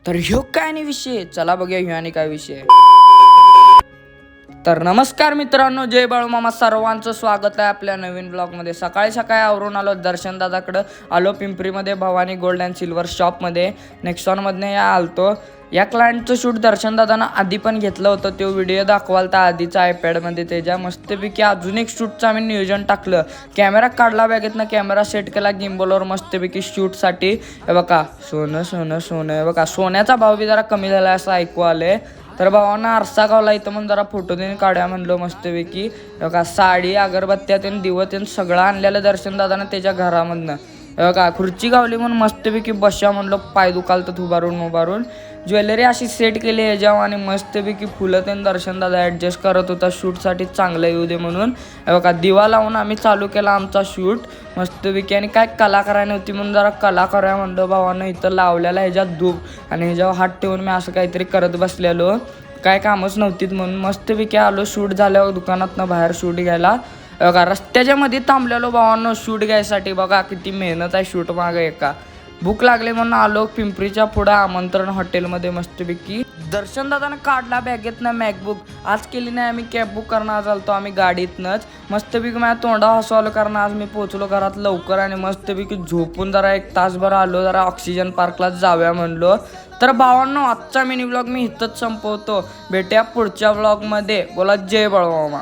तर ह्यो काय नाही विषय, चला बघूया ह्यो आणि काय विषय. तर नमस्कार मित्रांनो, जय बाळूमामा, सर्वांचं स्वागत आहे आपल्या नवीन ब्लॉगमध्ये. सकाळी सकाळी आवरून आलो दर्शन दादाकडं. आलो पिंपरीमध्ये भवानी गोल्ड अँड सिल्वर शॉपमध्ये. नेक्सॉनमधनं आलतो. या क्लायंटचं शूट दर्शन दादानं आधी पण घेतलं होतं. तो व्हिडिओ दाखवाल तर आधीचा आयपॅडमध्ये त्याच्या मस्तपैकी अजून एक शूटचं आम्ही नियोजन टाकलं. कॅमेरा काढला बॅगेतनं, कॅमेरा सेट केला गिम्बलवर मस्तपैकी शूटसाठी. हे बघा सोनं सोनं सोनं, हे बघा सोन्याचा भाव बी जरा कमी झाला असं ऐकू आले. तर भावांना आरसा गावला इथं म्हणून जरा फोटो देऊन काढूया म्हणलो मस्तपैकी. बघा साडी अगरबत्त्या त्यानं दिवत त्यानं सगळं आणलेलं दर्शन दादानं त्याच्या घरामधनं. बघा खुर्ची गावली म्हणून मस्तपैकी बसया म्हणलो, पाय दुखालतं उभारून. ज्वेलरी अशी सेट केली ह्याच्यावर आणि मस्तपैकी फुलं त्यानं दर्शन दादा ॲडजस्ट करत होता शूटसाठी चांगलं येऊ दे म्हणून. बघा दिवा लावून आम्ही चालू केला आमचा शूट मस्तपैकी. आणि काय कलाकाराने होती म्हणून जरा कला करूया म्हणलं भावानं. इथं लावलेला ह्याच्यात धूप आणि ह्याच्यावर हात ठेवून मी असं काहीतरी करत बसलेलो. काय कामच नव्हतीत म्हणून मस्तपैकी आलो. शूट झाल्यावर दुकानातनं बाहेर शूट घ्यायला. बघा रस्त्याच्या मध्ये थांबलेलो भावांनो शूट घ्यायसाठी. बघा किती मेहनत आहे शूट मागं एका. भूक लागले म्हणून आलो पिंपरीच्या पुढं आमंत्रण हॉटेलमध्ये मस्तपैकी. दर्शन दादानं काढला बॅगेतनं मॅकबुक. आज केली नाही आम्ही कॅब बुक करणार चालतो आम्ही गाडीतनंच. मस्तपैकी माझ्या तोंडा हसवलं कारण आज मी पोहोचलो घरात लवकर आणि मस्तपैकी झोपून जरा 1 तासभर आलो. जरा ऑक्सिजन पार्कला जाऊया म्हणलो. तर भावांनो आजचा मिनी ब्लॉग मी इथंच संपवतो. भेटूया पुढच्या ब्लॉगमध्ये. बोला जय बाळूमामा.